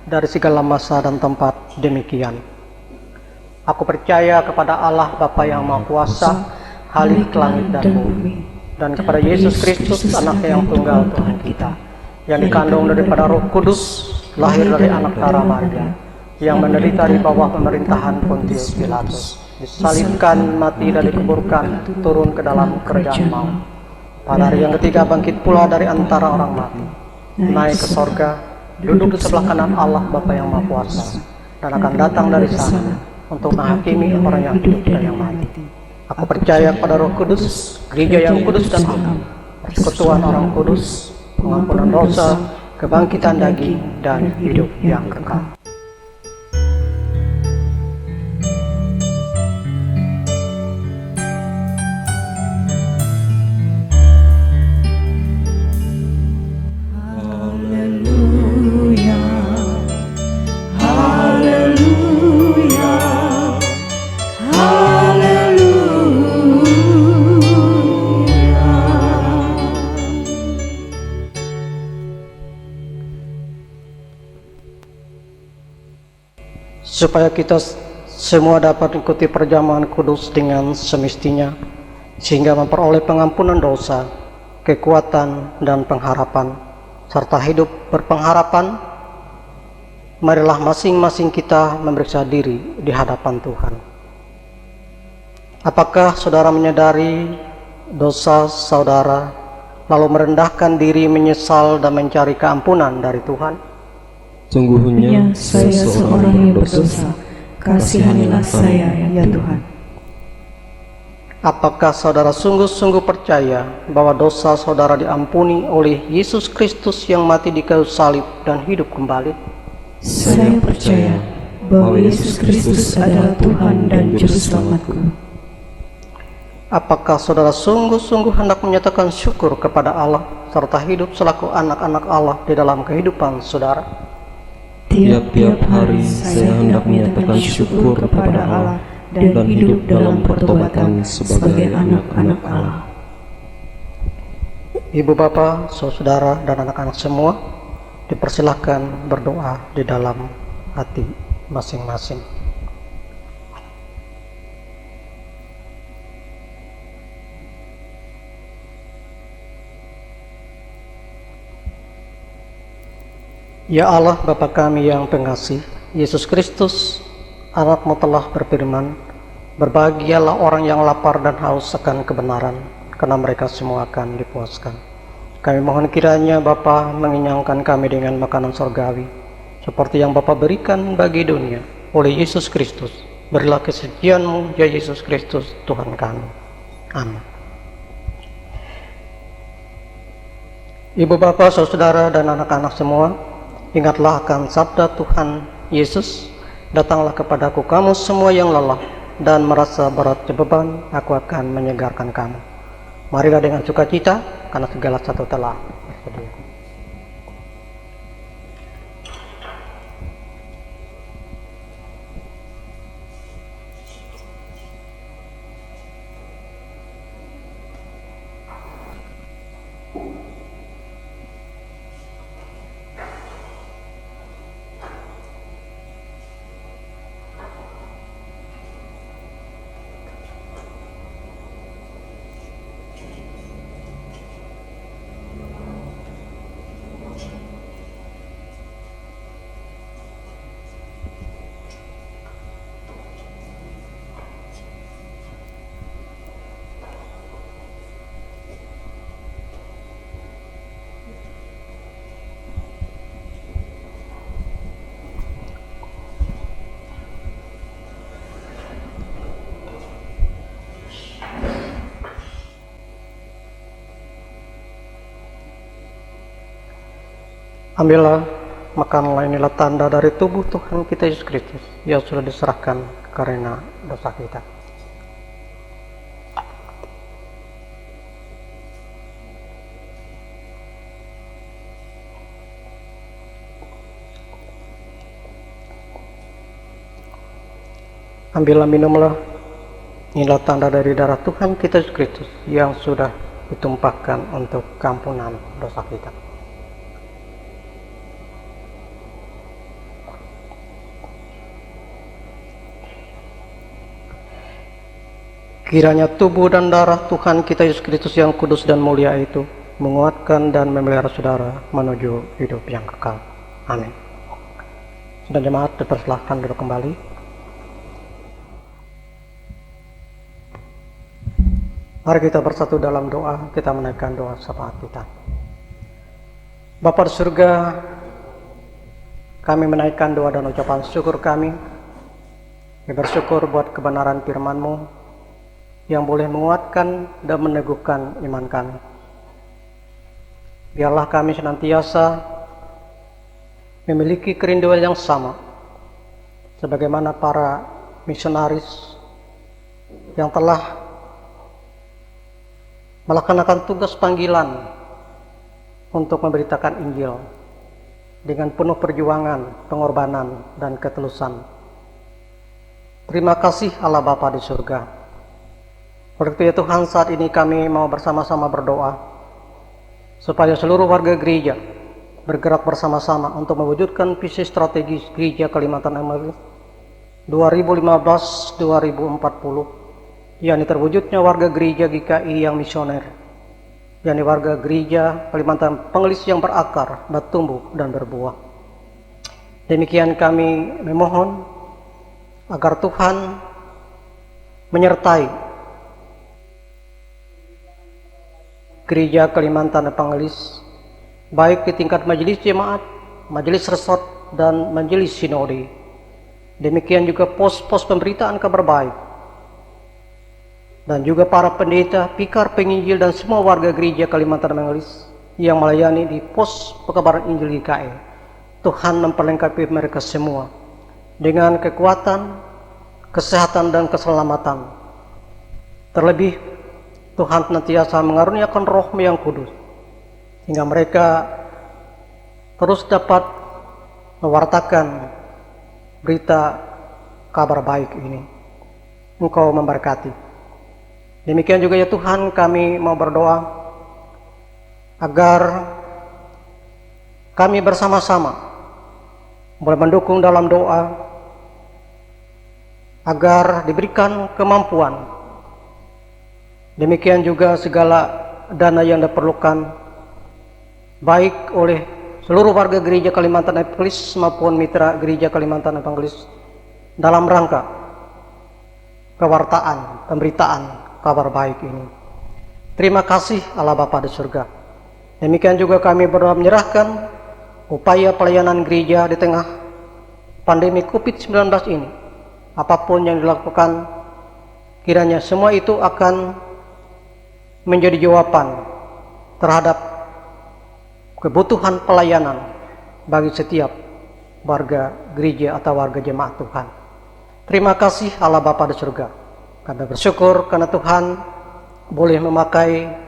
Speaker 4: dari segala masa dan tempat demikian. Aku percaya kepada Allah Bapa yang Maha Kuasa, Khalik langit dan bumi, dan kepada Yesus Kristus, Anaknya yang tunggal Tuhan kita, yang dikandung daripada Roh Kudus, lahir dari anak Tara Maria, yang menderita di bawah pemerintahan Pontius Pilatus, disalibkan, mati dan dikuburkan, turun ke dalam kerajaan maut. Pada hari yang ketiga bangkit pula dari antara orang mati, naik ke sorga, duduk di sebelah kanan Allah Bapa yang Maha Kuasa, dan akan datang dari sana untuk menghakimi orang yang hidup dan yang mati. Aku percaya pada Roh Kudus, gereja yang kudus dan am, persekutuan orang kudus, pengampunan dosa, kebangkitan daging, dan hidup yang kekal.
Speaker 3: Haleluya, haleluya,
Speaker 4: supaya kita semua dapat mengikuti perjamuan kudus dengan semestinya, sehingga memperoleh pengampunan dosa, kekuatan, dan pengharapan, serta hidup berpengharapan. Marilah masing-masing kita memeriksa diri di hadapan Tuhan. Apakah saudara menyadari dosa saudara, lalu merendahkan diri, menyesal, dan mencari keampunan dari Tuhan?
Speaker 6: Sungguhnya saya seorang yang berdosa, kasihanilah saya ya Tuhan.
Speaker 4: Apakah saudara sungguh-sungguh percaya bahwa dosa saudara diampuni oleh Yesus Kristus yang mati di kayu salib dan hidup kembali?
Speaker 6: Saya percaya bahwa Yesus Kristus adalah Tuhan dan Juru Selamatku.
Speaker 4: Apakah saudara sungguh-sungguh hendak menyatakan syukur kepada Allah serta hidup selaku anak-anak Allah di dalam kehidupan saudara?
Speaker 6: Tiap-tiap hari saya hendak menyatakan syukur kepada Allah dan hidup dalam pertobatan sebagai anak-anak Allah.
Speaker 4: Ibu bapak, saudara, dan anak-anak semua dipersilahkan berdoa di dalam hati masing-masing. Ya Allah, Bapa kami yang pengasih, Yesus Kristus, Anak-Mu telah berfirman, berbahagialah orang yang lapar dan haus akan kebenaran, karena mereka semua akan dipuaskan. Kami mohon kiranya Bapa mengenyangkan kami dengan makanan surgawi, seperti yang Bapa berikan bagi dunia, oleh Yesus Kristus. Berilah kesucian-Mu, ya Yesus Kristus, Tuhan kami. Amin. Ibu bapak, saudara dan anak-anak semua, ingatlah akan sabda Tuhan Yesus, datanglah kepadaku kamu semua yang lelah dan merasa berat beban, aku akan menyegarkan kamu. Marilah dengan sukacita, karena segala sesuatu telah tersedia. Ambillah, makanlah, inilah tanda dari tubuh Tuhan kita Yesus Kristus yang sudah diserahkan karena dosa kita. Ambillah, minumlah, inilah tanda dari darah Tuhan kita Yesus Kristus yang sudah ditumpahkan untuk kampunan dosa kita. Kiranya tubuh dan darah Tuhan kita Yesus Kristus yang kudus dan mulia itu menguatkan dan memelihara saudara menuju hidup yang kekal. Amin. Sudah jemaat dipersilahkan duduk kembali. Mari kita bersatu dalam doa, kita menaikkan doa syafaat kita. Bapa di surga, kami menaikkan doa dan ucapan syukur kami. Kami bersyukur buat kebenaran firman-Mu yang boleh menguatkan dan meneguhkan iman kami. Biarlah kami senantiasa memiliki kerinduan yang sama sebagaimana para misionaris yang telah melaksanakan tugas panggilan untuk memberitakan Injil dengan penuh perjuangan, pengorbanan, dan ketulusan. Terima kasih Allah Bapa di surga. Waktu ya Tuhan, saat ini kami mau bersama-sama berdoa supaya seluruh warga gereja bergerak bersama-sama untuk mewujudkan visi strategis Gereja Kalimantan Amalis 2015-2040, yakni terwujudnya warga gereja GKI yang misioner, yakni warga gereja Kalimantan Pengelis yang berakar, bertumbuh dan berbuah. Demikian kami memohon agar Tuhan menyertai Gereja Kalimantan Pengelis, baik di tingkat majelis jemaat, majelis resort, dan majelis sinode. Demikian juga pos-pos pemberitaan kabar baik, dan juga para pendeta, pikar, penginjil, dan semua warga gereja Kalimantan Pengelis yang melayani di pos pekabaran Injil GKI. Tuhan memperlengkapi mereka semua dengan kekuatan, kesehatan, dan keselamatan. Terlebih Tuhan senantiasa mengaruniakan Roh-Mu yang kudus, sehingga mereka terus dapat mewartakan berita kabar baik ini. Engkau memberkati. Demikian juga ya Tuhan, kami mau berdoa agar kami bersama-sama boleh mendukung dalam doa agar diberikan kemampuan. Demikian juga segala dana yang diperlukan baik oleh seluruh warga Gereja Kalimantan Evangelis maupun mitra Gereja Kalimantan Evangelis dalam rangka kewartaan, pemberitaan kabar baik ini. Terima kasih Allah Bapa di surga. Demikian juga kami berdoa menyerahkan upaya pelayanan gereja di tengah pandemi COVID-19 ini. Apapun yang dilakukan, kiranya semua itu akan menjadi jawaban terhadap kebutuhan pelayanan bagi setiap warga gereja atau warga jemaat Tuhan. Terima kasih Allah Bapa di surga. Kami bersyukur karena Tuhan boleh memakai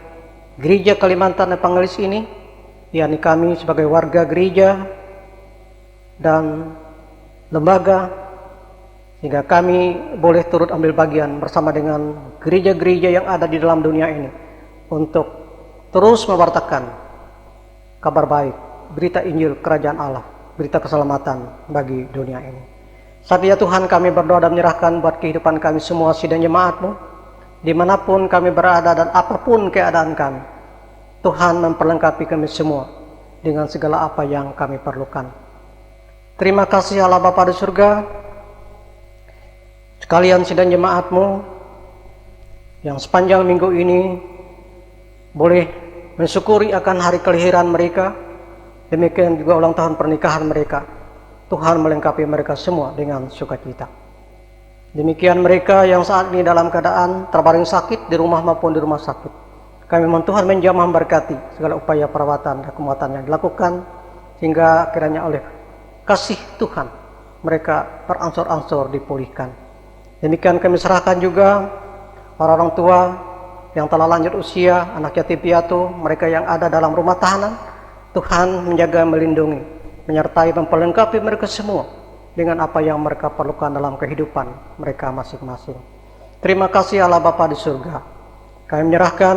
Speaker 4: Gereja Kalimantan Evangelis ini, yakni kami sebagai warga gereja dan lembaga, sehingga kami boleh turut ambil bagian bersama dengan gereja-gereja yang ada di dalam dunia ini untuk terus mewartakan kabar baik, berita Injil Kerajaan Allah, berita keselamatan bagi dunia ini. Saat ya Tuhan, kami berdoa dan menyerahkan buat kehidupan kami semua sidang jemaat-Mu, dimanapun kami berada dan apapun keadaan kami. Tuhan memperlengkapi kami semua dengan segala apa yang kami perlukan. Terima kasih Allah Bapa di surga, sekalian sidang jemaat-Mu yang sepanjang minggu ini boleh mensyukuri akan hari kelahiran mereka, demikian juga ulang tahun pernikahan mereka. Tuhan melengkapi mereka semua dengan sukacita. Demikian mereka yang saat ini dalam keadaan terbaring sakit di rumah maupun di rumah sakit. Kami mohon Tuhan menjamah memberkati segala upaya perawatan dan penguatan yang dilakukan, sehingga kiranya oleh kasih Tuhan mereka berangsur-angsur dipulihkan. Demikian kami serahkan juga para orang tua yang telah lanjut usia, anak yatim piatu, mereka yang ada dalam rumah tahanan. Tuhan menjaga, melindungi, menyertai, memperlengkapi mereka semua dengan apa yang mereka perlukan dalam kehidupan mereka masing-masing. Terima kasih Allah Bapa di surga. Kami menyerahkan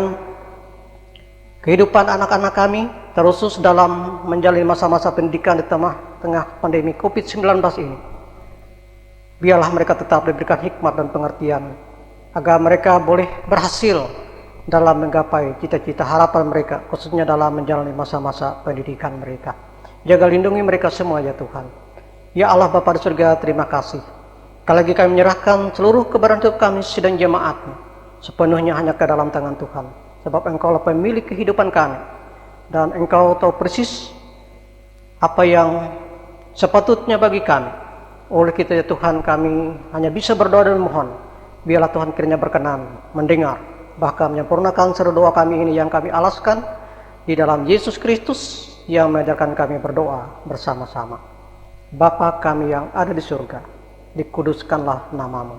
Speaker 4: kehidupan anak-anak kami, terkhusus dalam menjalani masa-masa pendidikan di tengah pandemi COVID-19 ini. Biarlah mereka tetap diberikan hikmat dan pengertian, agar mereka boleh berhasil dalam menggapai cita-cita harapan mereka, khususnya dalam menjalani masa-masa pendidikan mereka. Jaga lindungi mereka semua ya Tuhan. Ya Allah Bapa di surga, terima kasih. Sekali lagi kami menyerahkan seluruh keberadaan hidup kami sidang jemaat-Mu sepenuhnya hanya ke dalam tangan Tuhan. Sebab Engkau lah pemilik kehidupan kami, dan Engkau tahu persis apa yang sepatutnya bagi kami. Oleh kita ya Tuhan, kami hanya bisa berdoa dan mohon, biarlah Tuhan kiranya berkenan mendengar, bahkan menyempurnakan seluruh doa kami ini yang kami alaskan di dalam Yesus Kristus yang mengajarkan kami berdoa bersama-sama. Bapa kami yang ada di surga, dikuduskanlah nama-Mu.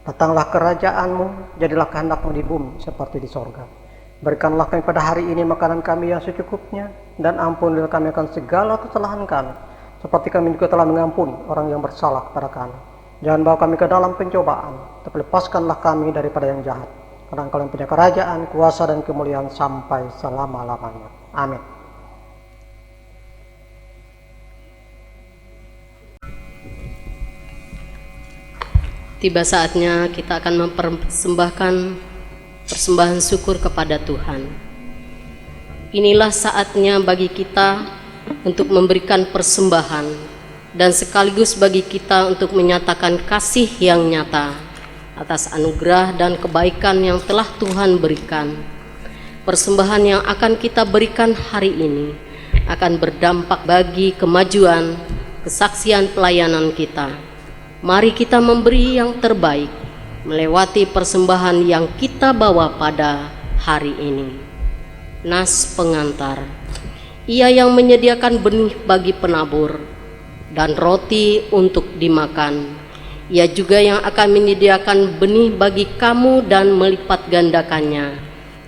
Speaker 4: Datanglah kerajaan-Mu, jadilah kehendak-Mu di bumi seperti di sorga. Berikanlah kami pada hari ini makanan kami yang secukupnya, dan ampunilah kami akan segala kesalahan kami, seperti kami juga telah mengampuni orang yang bersalah kepada kami. Jangan bawa kami ke dalam pencobaan, tapi lepaskanlah kami daripada yang jahat. Karena Engkau yang punya kerajaan, kuasa, dan kemuliaan sampai selama-lamanya. Amin.
Speaker 2: Tiba saatnya kita akan mempersembahkan persembahan syukur kepada Tuhan. Inilah saatnya bagi kita untuk memberikan persembahan, dan sekaligus bagi kita untuk menyatakan kasih yang nyata atas anugerah dan kebaikan yang telah Tuhan berikan. Persembahan yang akan kita berikan hari ini akan berdampak bagi kemajuan kesaksian pelayanan kita. Mari kita memberi yang terbaik melewati persembahan yang kita bawa pada hari ini. Nas pengantar. Ia yang menyediakan benih bagi penabur dan roti untuk dimakan. Ia juga yang akan menyediakan benih bagi kamu dan melipat gandakannya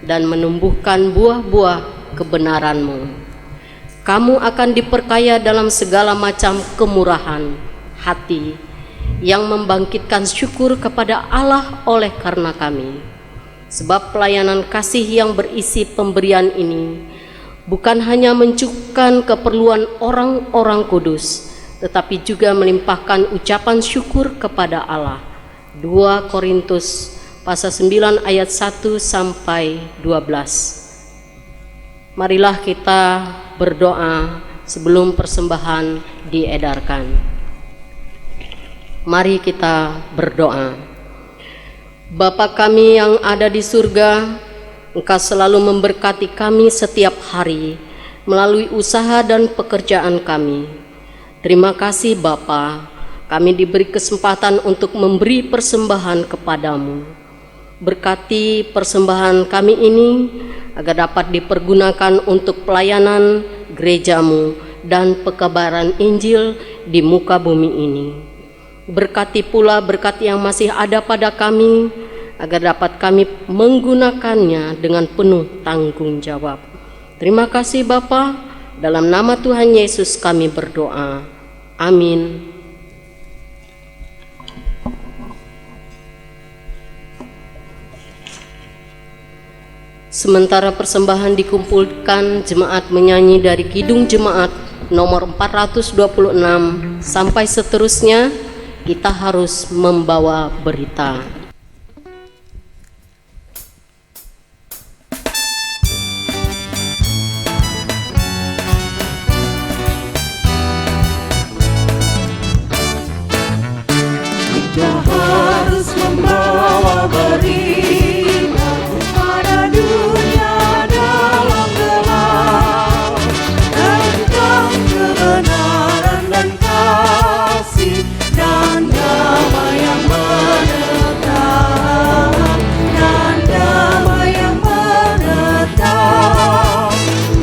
Speaker 2: dan menumbuhkan buah-buah kebenaran-Mu. Kamu akan diperkaya dalam segala macam kemurahan hati yang membangkitkan syukur kepada Allah oleh karena kami. Sebab pelayanan kasih yang berisi pemberian ini bukan hanya mencukupkan keperluan orang-orang kudus, tetapi juga melimpahkan ucapan syukur kepada Allah. 2 Korintus pasal 9 ayat 1 sampai 12. Marilah kita berdoa sebelum persembahan diedarkan. Mari kita berdoa. Bapa kami yang ada di surga, Engkau selalu memberkati kami setiap hari melalui usaha dan pekerjaan kami. Terima kasih Bapa, kami diberi kesempatan untuk memberi persembahan kepadamu. Berkati persembahan kami ini agar dapat dipergunakan untuk pelayanan gerejamu dan pekabaran Injil di muka bumi ini. Berkati pula berkat yang masih ada pada kami, agar dapat kami menggunakannya dengan penuh tanggung jawab. Terima kasih Bapa, dalam nama Tuhan Yesus kami berdoa. Amin. Sementara persembahan dikumpulkan, jemaat menyanyi dari Kidung Jemaat nomor 426 sampai seterusnya. Kita harus membawa berita.
Speaker 3: Kita harus membawa berita pada dunia dalam gelap tentang kebenaran dan kasih dan damai yang menetap, dan damai yang menetap.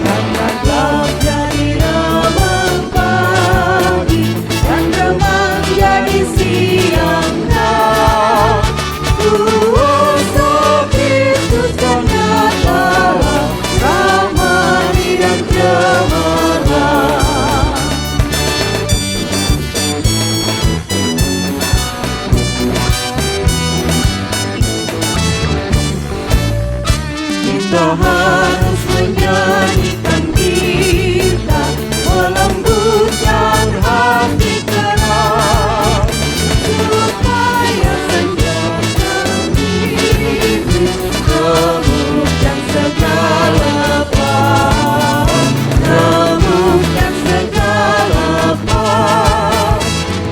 Speaker 3: Karena gelap jadi remang pagi dan remang jadi siang. Kuasa Kristus dan nyatalah, ramai dan cemerlang. Kita harus menyanyikan kita, melembutkan hati keras, supaya senja remukkan segala pas, remukkan segala pas.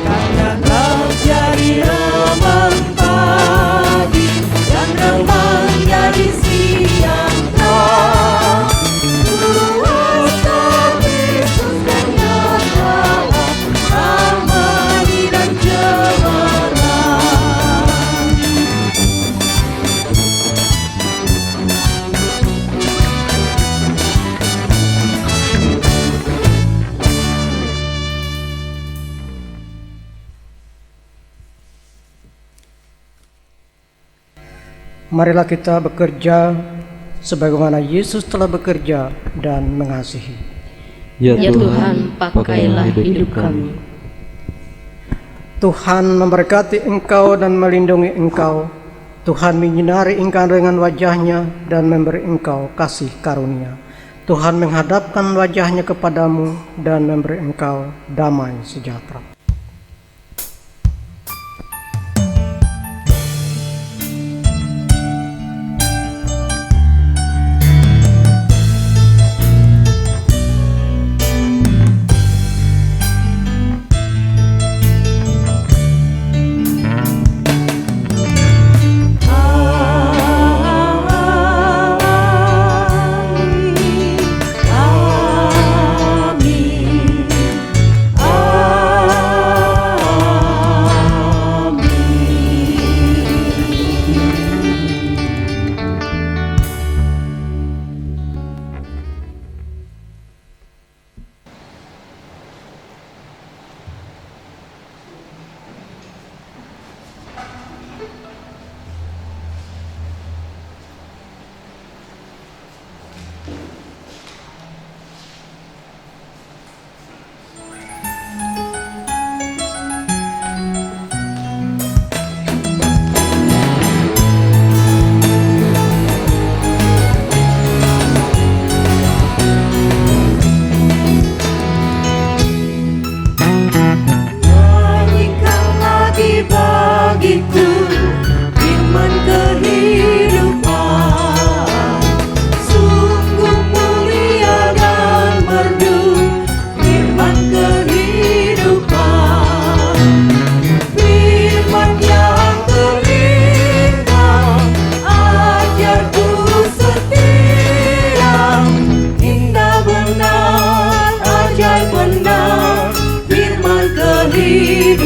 Speaker 3: Karena gelap jadi remang pagi dan remang jadi siang terang. Kuasa Kristus dan nyatalah, ramai dan cemerlang.
Speaker 4: Marilah kita bekerja sebagaimana Yesus telah bekerja dan mengasihi.
Speaker 2: Ya Tuhan, pakailah hidup kami.
Speaker 4: Tuhan memberkati engkau dan melindungi engkau. Tuhan menyinari engkau dengan wajah-Nya dan memberi engkau kasih karunia. Tuhan menghadapkan wajah-Nya kepadamu dan memberi engkau damai sejahtera.
Speaker 3: Amin. hidup